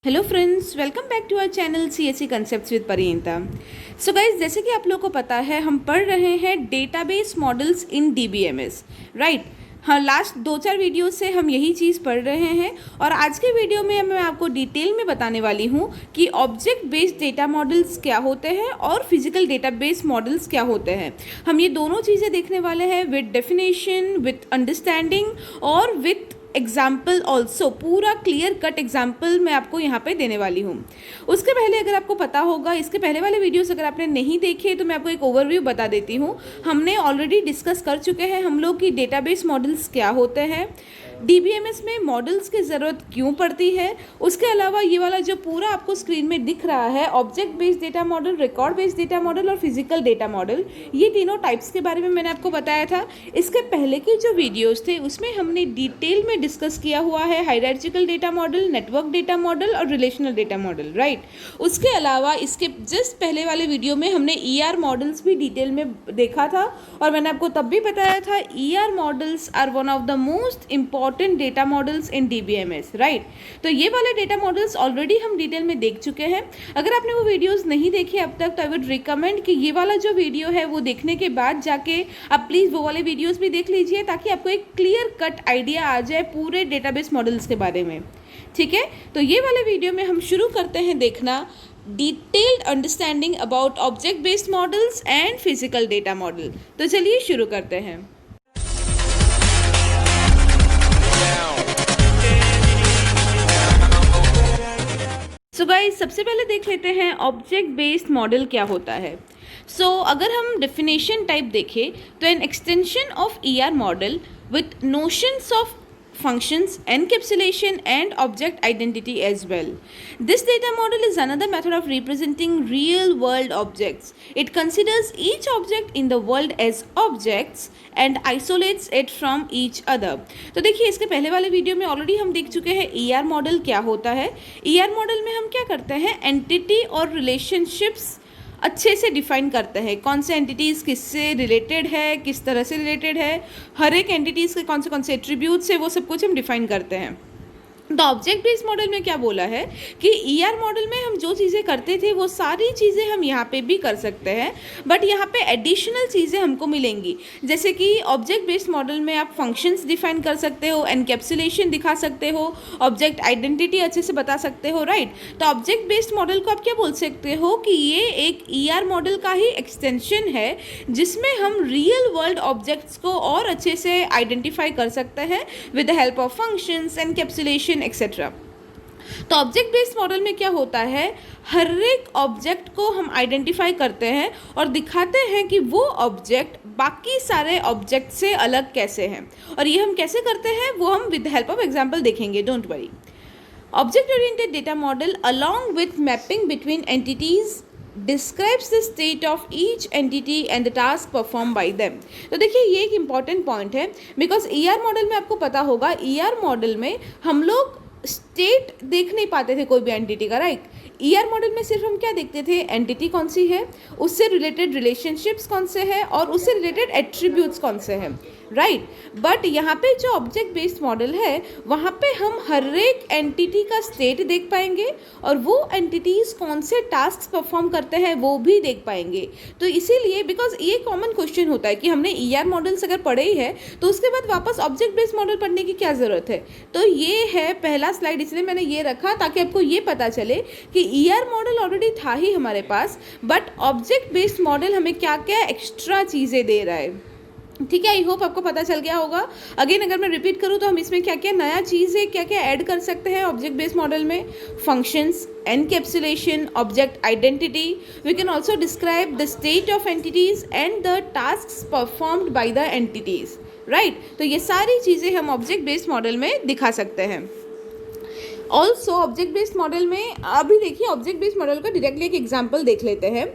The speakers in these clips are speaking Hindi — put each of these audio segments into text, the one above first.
Hello friends, welcome back to our channel CSC concepts with Parinita. So guys, जैसे कि आप लोगों को पता है, हम पढ़ रहे हैं database models in DBMS, right. हाँ, लास्ट 2-4 वीडियो से हम यही चीज़ पढ़ रहे हैं और आज के वीडियो में मैं आपको डिटेल में बताने वाली हूँ कि ऑब्जेक्ट बेस्ड डेटा मॉडल्स क्या होते हैं और फिजिकल डेटाबेस मॉडल्स क्या होते हैं। हम ये दोनों चीज़ें देखने वाले हैं विद डेफिनेशन, विद अंडरस्टैंडिंग और विद एग्जाम्पल ऑल्सो। पूरा क्लियर कट एग्जाम्पल मैं आपको यहाँ पे देने वाली हूँ। उसके पहले अगर आपको पता होगा, इसके पहले वाले वीडियोस अगर आपने नहीं देखे तो मैं आपको एक ओवरव्यू बता देती हूँ। हमने ऑलरेडी डिस्कस कर चुके हैं हम लोग कि डेटाबेस मॉडल्स क्या होते हैं, डीबीएमएस में मॉडल्स की ज़रूरत क्यों पड़ती है। उसके अलावा ये वाला जो पूरा आपको स्क्रीन में दिख रहा है, object based data model, record based data model और फिजिकल डेटा मॉडल, ये तीनों टाइप्स के बारे में मैंने आपको बताया था। इसके पहले के जो वीडियोस थे उसमें हमने डिटेल में डिस्कस किया हुआ है hierarchical data model, network data model और रिलेशनल डेटा मॉडल, राइट। उसके अलावा इसके जस्ट पहले वाले वीडियो में हमने ईआर मॉडल्स भी डिटेल में देखा था और मैंने आपको तब भी बताया था ER models are one of the most important data models in DBMS, right. तो ये वाले डेटा मॉडल्स ऑलरेडी हम डिटेल में देख चुके हैं। अगर आपने वो वीडियोस नहीं देखे अब तक तो आई वुड रिकमेंड कि ये वाला जो वीडियो है वो देखने के बाद जाके आप प्लीज़ वो वाले वीडियोस भी देख लीजिए, ताकि आपको एक क्लियर कट आइडिया आ जाए पूरे डेटाबेस मॉडल्स के बारे में, ठीक है। तो ये वाले वीडियो में हम शुरू करते हैं देखना detailed understanding about object based models and physical data model. तो चलिए शुरू करते हैं। सो गाइस, सबसे पहले देख लेते हैं ऑब्जेक्ट बेस्ड मॉडल क्या होता है। अगर हम डेफिनेशन टाइप देखें तो an extension of ER model with notions of functions, encapsulation and object identity as well. This data model is another method of representing real world objects. It considers each object in the world as objects and isolates it from each other. तो देखिए, इसके पहले वाले वीडियो में ऑलरेडी हम देख चुके हैं ईआर मॉडल क्या होता है। ईआर मॉडल में हम क्या करते हैं, एंटिटी और रिलेशनशिप्स अच्छे से डिफाइन करते हैं। कौन से एंटिटीज़ किससे रिलेटेड है, किस तरह से रिलेटेड है, हर एक एंटिटीज़ के कौन से एट्रीब्यूट्स है, वो सब कुछ हम डिफाइन करते हैं। तो ऑब्जेक्ट बेस्ड मॉडल में क्या बोला है कि ईआर मॉडल में हम जो चीज़ें करते थे वो सारी चीज़ें हम यहाँ पे भी कर सकते हैं, बट यहाँ पे एडिशनल चीज़ें हमको मिलेंगी। जैसे कि ऑब्जेक्ट बेस्ड मॉडल में आप फंक्शंस डिफाइन कर सकते हो, एनकैप्सुलेशन दिखा सकते हो, ऑब्जेक्ट आइडेंटिटी अच्छे से बता सकते हो, राइट। तो ऑब्जेक्ट बेस्ड मॉडल को आप क्या बोल सकते हो कि ये एक ईआर मॉडल का ही एक्सटेंशन है, जिसमें हम रियल वर्ल्ड ऑब्जेक्ट्स को और अच्छे से आइडेंटिफाई कर सकते हैं with the help of functions, encapsulation etcetera. तो ऑब्जेक्ट बेस्ड मॉडल में क्या होता है, हर एक ऑब्जेक्ट को हम आइडेंटिफाई करते हैं और दिखाते हैं कि वो ऑब्जेक्ट बाकी सारे ऑब्जेक्ट से अलग कैसे हैं, और ये हम कैसे करते हैं वो हम विद हेल्प ऑफ एग्जांपल देखेंगे, don't worry. Object oriented data model along with mapping between entities describes the state of each entity and the task performed by them। तो देखिए, ये एक इम्पॉर्टेंट पॉइंट है, बिकॉज ईआर मॉडल में आपको पता होगा, ईआर मॉडल में हम लोग स्टेट देख नहीं पाते थे कोई भी एंटिटी का, राइट। ईआर मॉडल में सिर्फ हम क्या देखते थे, एंटिटी कौन सी है, उससे रिलेटेड रिलेशनशिप्स कौन से हैं और उससे रिलेटेड एट्रीब्यूट्स कौन से हैं, राइट। बट यहाँ पे जो ऑब्जेक्ट बेस्ड मॉडल है वहाँ पे हम हर एक एंटिटी का स्टेट देख पाएंगे और वो एंटिटीज़ कौन से टास्क परफॉर्म करते हैं वो भी देख पाएंगे। तो इसीलिए, बिकॉज ये कॉमन क्वेश्चन होता है कि हमने ईआर मॉडल्स अगर पढ़े ही है तो उसके बाद वापस ऑब्जेक्ट बेस्ड मॉडल पढ़ने की क्या ज़रूरत है। तो ये है पहला स्लाइड, इसलिए मैंने ये रखा ताकि आपको ये पता चले कि ईआर मॉडल ऑलरेडी था ही हमारे पास, बट ऑब्जेक्ट बेस्ड मॉडल हमें क्या क्या एक्स्ट्रा चीज़ें दे रहा है, ठीक है। आई होप आपको पता चल गया होगा। अगेन अगर मैं रिपीट करूँ तो हम इसमें क्या क्या नया चीज़ें क्या क्या ऐड कर सकते हैं ऑब्जेक्ट बेस्ड मॉडल में, functions, encapsulation, object identity, we can also describe the state of entities and the tasks performed by the entities, right। तो ये सारी चीज़ें हम ऑब्जेक्ट बेस्ड मॉडल में दिखा सकते हैं। ऑल्सो ऑब्जेक्ट बेस्ड मॉडल में अभी देखिए, ऑब्जेक्ट बेस्ड मॉडल का डायरेक्टली एक एग्जाम्पल देख लेते हैं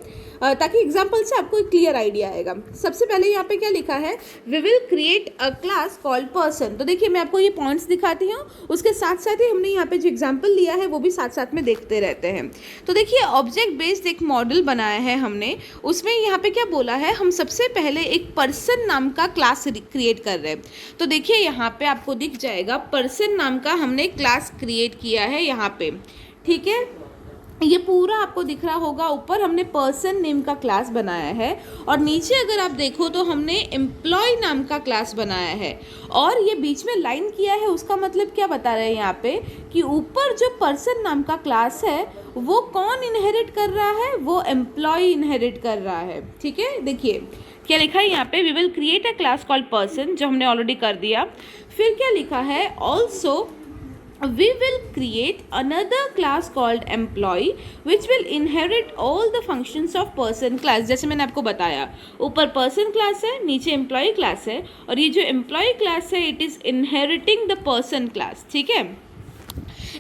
ताकि एग्जाम्पल से आपको एक क्लियर आइडिया आएगा। सबसे पहले यहाँ पे क्या लिखा है, we will create a class called person. तो देखिए, मैं आपको ये पॉइंट्स दिखाती हूँ, उसके साथ साथ ही हमने यहाँ पे जो एग्जाम्पल लिया है वो भी साथ साथ में देखते रहते हैं। तो देखिए, ऑब्जेक्ट बेस्ड एक मॉडल बनाया है हमने, उसमें यहाँ पे क्या बोला है, हम सबसे पहले एक पर्सन नाम का क्लास क्रिएट कर रहे हैं। तो देखिए, यहाँ पे आपको दिख जाएगा पर्सन नाम का हमने क्लास क्रिएट किया है यहाँ पे, ठीक है, ये पूरा आपको दिख रहा होगा। ऊपर हमने पर्सन नेम का क्लास बनाया है और नीचे अगर आप देखो तो हमने एम्प्लॉय नाम का क्लास बनाया है। और ये बीच में लाइन किया है, उसका मतलब क्या बता रहे हैं यहाँ पे कि ऊपर जो पर्सन नाम का क्लास है वो कौन इनहेरिट कर रहा है, वो एम्प्लॉय इनहेरिट कर रहा है। ठीक है, देखिए क्या लिखा है यहाँ पे, we will create a class called person, जो हमने ऑलरेडी कर दिया। फिर क्या लिखा है, also we will create another class called employee which will inherit all the functions of person class। जैसे मैंने आपको बताया, ऊपर person class है, नीचे employee class है, और ये जो employee class है it is inheriting the person class। ठीक है,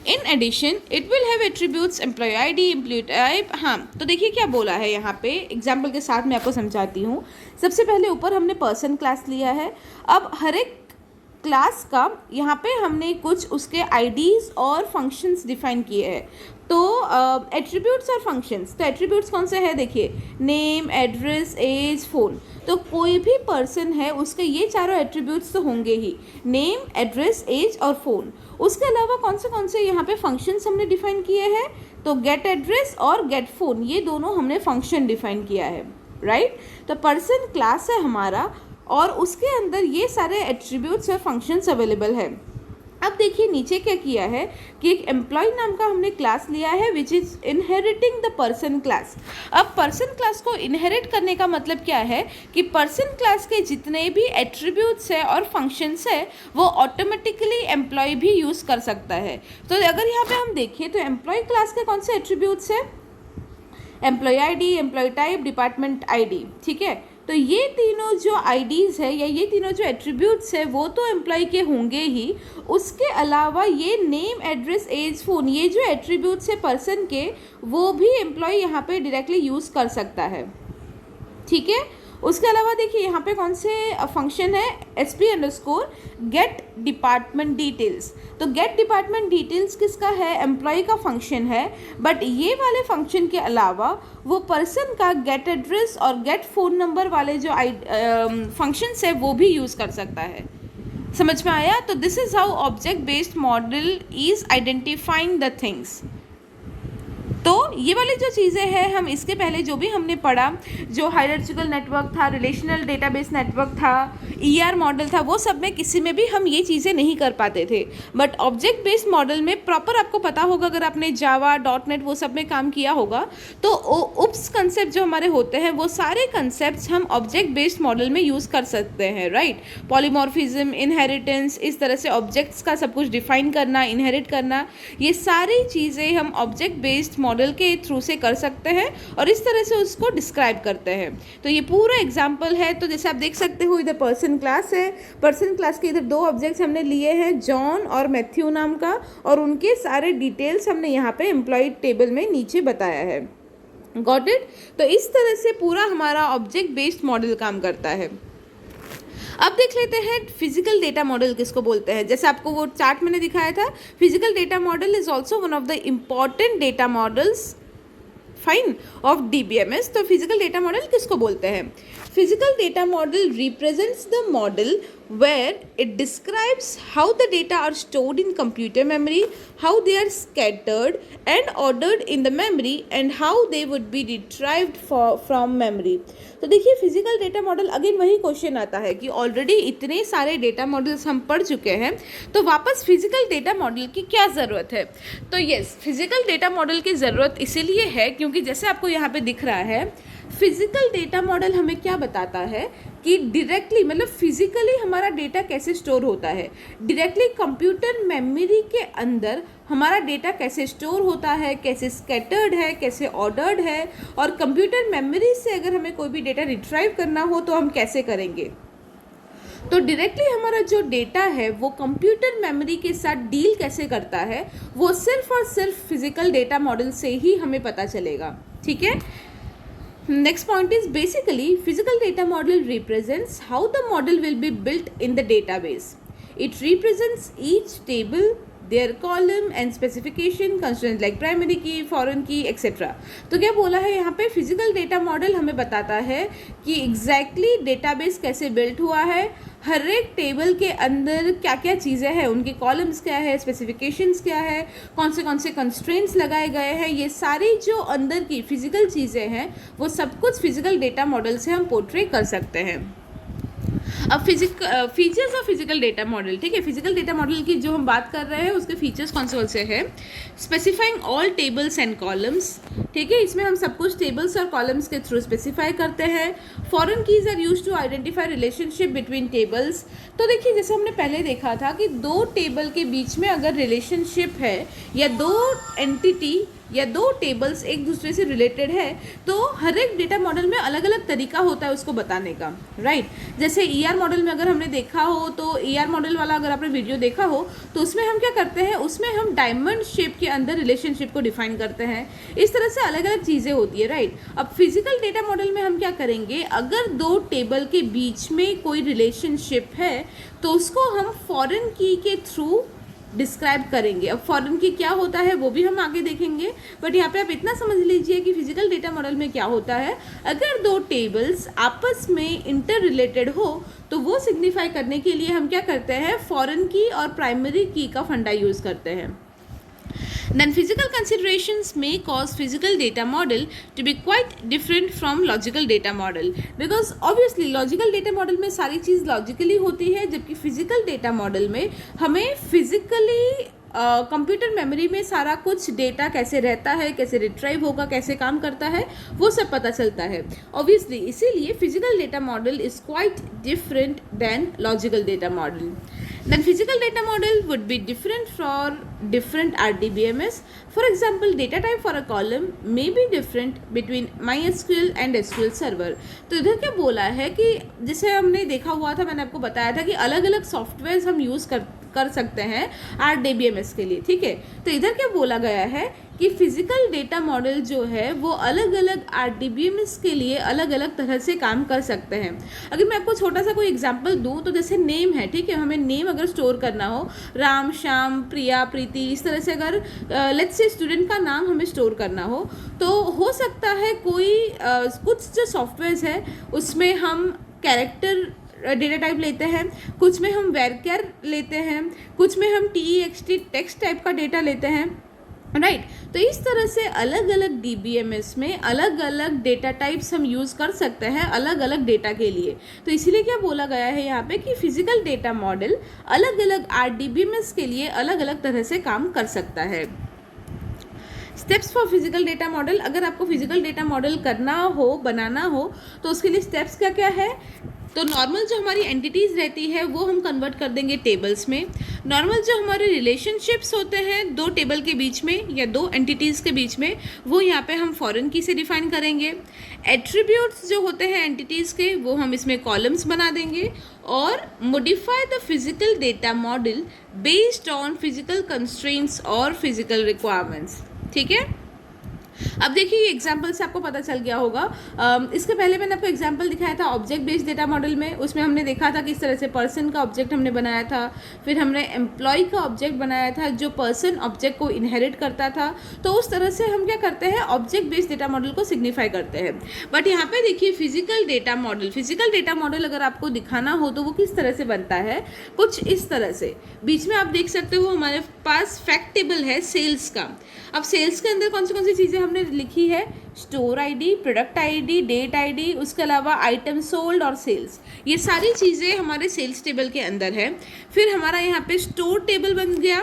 in addition it will have attributes employee id, employee type। हाँ, तो देखिए क्या बोला है यहाँ पे, एग्जाम्पल के साथ मैं आपको समझाती हूँ। सबसे पहले ऊपर हमने person class लिया है। अब हर एक क्लास का यहाँ पे हमने कुछ उसके आईडीज़ और फंक्शंस डिफाइन किए हैं। तो एट्रीब्यूट्स और फंक्शंस, तो एट्रीब्यूट्स कौन से हैं, देखिए नेम, एड्रेस, एज, फ़ोन। तो कोई भी पर्सन है उसके ये चारों एट्रीब्यूट्स तो होंगे ही, नेम, एड्रेस, एज और फ़ोन। उसके अलावा कौन से यहाँ पे फंक्शंस हमने डिफाइन किए हैं, तो गेट एड्रेस और गेट फ़ोन, ये दोनों हमने फंक्शन डिफाइन किया है, राइट। तो पर्सन क्लास है हमारा और उसके अंदर ये सारे एट्रीब्यूट्स और फंक्शंस अवेलेबल है। अब देखिए नीचे क्या किया है कि एक एम्प्लॉय नाम का हमने क्लास लिया है which is inheriting the person class. अब पर्सन क्लास को इनहेरिट करने का मतलब क्या है कि पर्सन क्लास के जितने भी एट्रीब्यूट्स है और फंक्शंस है वो ऑटोमेटिकली एम्प्लॉय भी यूज़ कर सकता है। तो अगर यहाँ पे हम देखें तो एम्प्लॉय क्लास के कौन से एट्रीब्यूट्स है, employee ID, employee type, department ID. ठीक है, तो ये तीनों जो आईडीज़ है या ये तीनों जो एट्रीब्यूट्स है वो तो एम्प्लॉय के होंगे ही। उसके अलावा ये नेम, एड्रेस, एज, फ़ोन, ये जो एट्रीब्यूट्स है पर्सन के, वो भी एम्प्लॉय यहाँ पे डायरेक्टली यूज़ कर सकता है। ठीक है, उसके अलावा देखिए यहाँ पे कौन से फंक्शन है, SP_ गेट डिपार्टमेंट डिटेल्स। तो गेट डिपार्टमेंट डिटेल्स किसका है, एम्प्लॉय का फंक्शन है। बट ये वाले फंक्शन के अलावा वो पर्सन का गेट एड्रेस और गेट फ़ोन नंबर वाले जो फंक्शंस है वो भी यूज़ कर सकता है। समझ में आया। तो this is how object based model is identifying the things. तो ये वाली जो चीज़ें हैं हम इसके पहले जो भी हमने पढ़ा, जो हायरार्चिकल नेटवर्क था, रिलेशनल डेटाबेस नेटवर्क था, ER मॉडल था, वो सब में किसी में भी हम ये चीज़ें नहीं कर पाते थे। बट ऑब्जेक्ट बेस्ड मॉडल में प्रॉपर आपको पता होगा, अगर आपने जावा, .NET वो सब में काम किया होगा, तो उप्स कंसेप्ट जो हमारे होते हैं वो सारे कंसेप्ट हम ऑब्जेक्ट बेस्ड मॉडल में यूज़ कर सकते हैं, राइट। पॉलीमॉर्फिज्म, इनहेरिटेंस, इस तरह से ऑब्जेक्ट्स का सब कुछ डिफाइन करना, इनहेरिट करना, ये सारी चीज़ें हम ऑब्जेक्ट बेस्ड मॉडल के थ्रू से कर सकते हैं और इस तरह से उसको डिस्क्राइब करते हैं। तो ये पूरा एग्जाम्पल है। तो जैसे आप देख सकते हो, इधर पर्सन क्लास है, पर्सन क्लास के इधर दो ऑब्जेक्ट्स हमने लिए हैं, जॉन और मैथ्यू नाम का, और उनके सारे डिटेल्स हमने यहाँ पे एम्प्लॉय टेबल में नीचे बताया है। Got it. तो इस तरह से पूरा हमारा ऑब्जेक्ट बेस्ड मॉडल काम करता है। अब देख लेते हैं फिजिकल डेटा मॉडल किसको बोलते हैं। जैसे आपको वो चार्ट मैंने दिखाया था, physical data model is also one of the important data models fine of DBMS। तो फिजिकल डेटा मॉडल किसको बोलते हैं, physical data model represents the model where it describes how the data are stored in computer memory, how they are scattered and ordered in the memory and how they would be retrieved from memory। तो देखिए फिजिकल डेटा मॉडल, अगेन वही क्वेश्चन आता है कि ऑलरेडी इतने सारे डेटा मॉडल्स हम पढ़ चुके हैं, तो वापस फिजिकल डेटा मॉडल की क्या ज़रूरत है। तो यस, फिजिकल डेटा मॉडल की ज़रूरत इसीलिए है क्योंकि जैसे आपको यहाँ पे दिख रहा है, फिजिकल डेटा मॉडल हमें क्या बताता है कि डायरेक्टली, मतलब फिजिकली हमारा डेटा कैसे स्टोर होता है, डायरेक्टली कंप्यूटर मेमोरी के अंदर हमारा डेटा कैसे स्टोर होता है, कैसे स्कैटर्ड है, कैसे ऑर्डर्ड है, और कंप्यूटर मेमोरी से अगर हमें कोई भी डेटा रिट्राइव करना हो तो हम कैसे करेंगे। तो डायरेक्टली हमारा जो डेटा है वो कंप्यूटर मेमोरी के साथ डील कैसे करता है, वो सिर्फ और सिर्फ फिजिकल डेटा मॉडल से ही हमें पता चलेगा। ठीक है, next point is basically physical data model represents how the model will be built in the database. It represents each table, their column and specification constraint like primary key, foreign key etcetera. तो क्या बोला है यहाँ पे, फिजिकल डेटा मॉडल हमें बताता है कि एग्जैक्टली डेटाबेस कैसे बिल्ट हुआ है, हर एक टेबल के अंदर क्या क्या चीज़ें हैं, उनके कॉलम्स क्या है, स्पेसिफिकेशंस क्या है, कौन से कंस्ट्रेंट्स लगाए गए हैं, ये सारी जो अंदर की फिजिकल चीज़ें हैं वो सब कुछ फिजिकल डेटा मॉडल से हम पोर्ट्रे कर सकते हैं। अब features of physical data model, ठीक है, फिजिकल डेटा मॉडल की जो हम बात कर रहे हैं उसके फीचर्स कौन से हैं। Specifying all tables and columns, ठीक है, इसमें हम सब कुछ टेबल्स और कॉलम्स के थ्रू स्पेसिफाई करते हैं। Foreign keys are use to identify relationship between tables. तो देखिए जैसे हमने पहले देखा था कि दो टेबल के बीच में अगर रिलेशनशिप है या दो एंटिटी या दो टेबल्स एक दूसरे से रिलेटेड है तो हर एक डेटा मॉडल में अलग अलग तरीका होता है उसको बताने का, राइट। जैसे ईआर मॉडल में अगर हमने देखा हो तो ईआर मॉडल वाला अगर आपने वीडियो देखा हो तो उसमें हम क्या करते हैं, उसमें हम डायमंड शेप के अंदर रिलेशनशिप को डिफाइन करते हैं। इस तरह से अलग अलग चीज़ें होती है, राइट। अब फिजिकल डेटा मॉडल में हम क्या करेंगे, अगर दो टेबल के बीच में कोई रिलेशनशिप है तो उसको हम फॉरेन की के थ्रू डिस्क्राइब करेंगे। अब फॉरेन की क्या होता है वो भी हम आगे देखेंगे, बट यहाँ पे आप इतना समझ लीजिए कि फिजिकल डेटा मॉडल में क्या होता है, अगर दो टेबल्स आपस में इंटर रिलेटेड हो तो वो सिग्निफाई करने के लिए हम क्या करते हैं, फॉरेन की और प्राइमरी की का फंडा यूज़ करते हैं। Then physical considerations may cause physical data model to be quite different from logical data model, because obviously logical data model में सारी चीज़ logically होती है, जबकि physical data model में हमें physically कंप्यूटर मेमोरी में सारा कुछ डेटा कैसे रहता है, कैसे रिट्राइव होगा, कैसे काम करता है, वो सब पता चलता है ऑब्वियसली। इसीलिए physical data model is quite different than logical data model. Then physical data model would be different for different RDBMS. For example, data type for a column may be different between MySQL and SQL Server. तो इधर क्या बोला है कि जैसे हमने देखा हुआ था, मैंने आपको बताया था कि अलग अलग सॉफ्टवेयर हम यूज़ कर सकते हैं RDBMS के लिए, ठीक है। तो इधर क्या बोला गया है कि फिजिकल डेटा मॉडल जो है वो अलग अलग RDBMS के लिए अलग अलग तरह से काम कर सकते हैं। अगर मैं आपको छोटा सा कोई एग्जांपल दूं तो जैसे नेम है, ठीक है, हमें नेम अगर स्टोर करना हो, राम, श्याम, प्रिया, प्रीति, इस तरह से अगर लेट्स से स्टूडेंट का नाम हमें स्टोर करना हो तो हो सकता है कोई कुछ जो सॉफ्टवेयर है उसमें हम कैरेक्टर डेटा टाइप लेते हैं, कुछ में हम वेरकेर लेते हैं, कुछ में हम TXT टेक्स्ट टाइप का डेटा लेते हैं, राइट। तो इस तरह से अलग अलग DBMS में अलग अलग डेटा टाइप्स हम यूज़ कर सकते हैं अलग अलग डेटा के लिए। तो इसीलिए क्या बोला गया है यहाँ पे कि फिजिकल डेटा मॉडल अलग अलग RDBMS के लिए अलग अलग तरह से काम कर सकता है। Steps for physical data model, अगर आपको फिजिकल डेटा मॉडल करना हो, बनाना हो तो उसके लिए स्टेप्स क्या क्या है। तो नॉर्मल जो हमारी एंटिटीज़ रहती है वो हम कन्वर्ट कर देंगे टेबल्स में। नॉर्मल जो हमारे रिलेशनशिप्स होते हैं दो टेबल के बीच में या दो एंटिटीज़ के बीच में, वो यहाँ पे हम फॉरेन की से डिफाइन करेंगे। एट्रीब्यूट्स जो होते हैं एंटिटीज़ के वो हम इसमें कॉलम्स बना देंगे और modify the physical data model based on physical constraints और फिजिकल रिक्वायरमेंट्स, ठीक है। अब देखिए ये एग्जाम्पल से आपको पता चल गया होगा। इसके पहले मैंने आपको एग्जाम्पल दिखाया था ऑब्जेक्ट बेस्ड डेटा मॉडल में, उसमें हमने देखा था किस तरह से पर्सन का ऑब्जेक्ट हमने बनाया था, फिर हमने एम्प्लॉय का ऑब्जेक्ट बनाया था जो पर्सन ऑब्जेक्ट को इनहेरिट करता था। तो उस तरह से हम क्या करते हैं, ऑब्जेक्ट बेस्ड डेटा मॉडल को सिग्निफाई करते हैं। बट यहाँ पे देखिए फिजिकल डेटा मॉडल अगर आपको दिखाना हो तो वो किस तरह से बनता है, कुछ इस तरह से। बीच में आप देख सकते हो हमारे पास फैक्ट टेबल है सेल्स का। अब सेल्स के अंदर कौन सी चीज़ें हमने लिखी है, store ID, product ID, date ID, उसके अलावा आइटम सोल्ड और सेल्स, ये सारी चीज़ें हमारे सेल्स टेबल के अंदर है। फिर हमारा यहाँ पे स्टोर टेबल बन गया,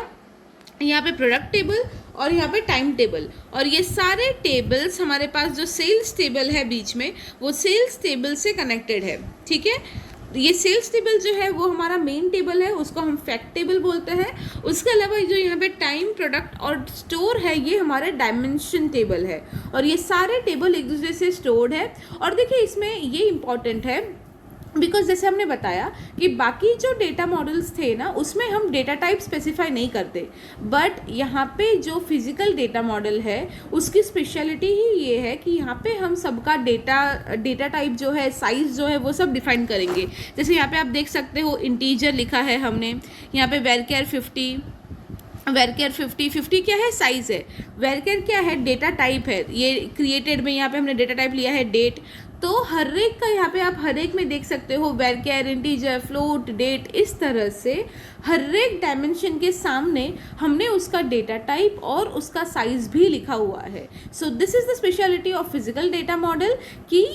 यहाँ पे प्रोडक्ट टेबल और यहाँ पे टाइम टेबल, और ये सारे टेबल्स हमारे पास जो सेल्स टेबल है बीच में वो सेल्स टेबल से कनेक्टेड है, ठीक है। ये सेल्स टेबल जो है वो हमारा मेन टेबल है, उसको हम फैक्ट टेबल बोलते हैं। उसके अलावा जो यहाँ पे टाइम, प्रोडक्ट और स्टोर है ये हमारे डायमेंशन टेबल है, और ये सारे टेबल एक दूसरे से स्टोर्ड है। और देखिए इसमें ये इम्पॉर्टेंट है बिकॉज जैसे हमने बताया कि बाकी जो डेटा मॉडल्स थे ना उसमें हम डेटा टाइप स्पेसिफाई नहीं करते, बट यहाँ पे जो फिजिकल डेटा मॉडल है उसकी स्पेशलिटी ही ये है कि यहाँ पे हम सबका डेटा टाइप जो है, साइज़ जो है वो सब डिफाइन करेंगे। जैसे यहाँ पे आप देख सकते हो इंटीजर लिखा है हमने, यहाँ पे वेरकेयर 50, वेरकेयर 50 क्या है, साइज़ है। वेरकेयर क्या है, डेटा टाइप है। ये क्रिएटेड में यहाँ पे हमने डेटा टाइप लिया है डेट। तो हर एक का यहाँ पे आप हर एक में देख सकते हो वेरकेयर, इंटीजर, फ्लोट, डेट, इस तरह से हर एक डायमेंशन के सामने हमने उसका डेटा टाइप और उसका साइज भी लिखा हुआ है। So this is the speciality of physical data model कि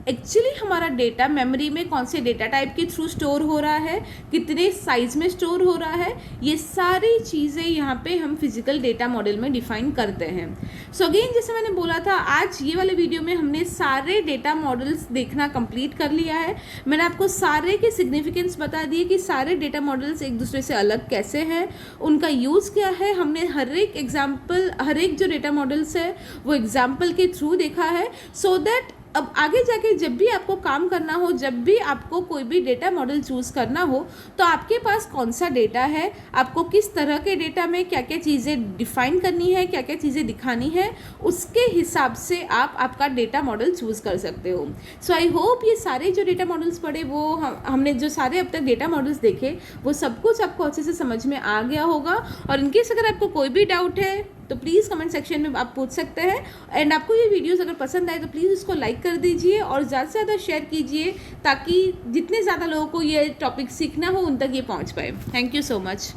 एक्चुअली हमारा डेटा मेमोरी में कौन से डेटा टाइप के थ्रू स्टोर हो रहा है, कितने साइज में स्टोर हो रहा है, ये सारी चीज़ें यहाँ पे हम फिजिकल डेटा मॉडल में डिफाइन करते हैं। सो अगेन जैसे मैंने बोला था, आज ये वाले वीडियो में हमने सारे डेटा मॉडल्स देखना कंप्लीट कर लिया है। मैंने आपको सारे के सिग्निफिकेंस बता दिए कि सारे डेटा मॉडल्स एक दूसरे से अलग कैसे हैं, उनका यूज़ क्या है। हमने हर एक एग्जाम्पल, हर एक जो डेटा मॉडल्स है वो एग्जाम्पल के थ्रू देखा है, सो दैट अब आगे जाके जब भी आपको काम करना हो, जब भी आपको कोई भी डेटा मॉडल चूज़ करना हो, तो आपके पास कौन सा डेटा है, आपको किस तरह के डेटा में क्या क्या चीज़ें डिफाइन करनी है, क्या क्या चीज़ें दिखानी है, उसके हिसाब से आप आपका डेटा मॉडल चूज़ कर सकते हो। सो आई होप ये सारे जो डेटा मॉडल्स पढ़े, वो हमने जो सारे अब तक डेटा मॉडल्स देखे, वो सब कुछ आपको अच्छे से समझ में आ गया होगा। और इनकेस अगर आपको कोई भी डाउट है तो प्लीज़ कमेंट सेक्शन में आप पूछ सकते हैं। एंड आपको ये वीडियोस अगर पसंद आए तो प्लीज़ इसको लाइक कर दीजिए और ज़्यादा से ज़्यादा शेयर कीजिए, ताकि जितने ज़्यादा लोगों को ये टॉपिक सीखना हो उन तक ये पहुंच पाए। Thank you so much.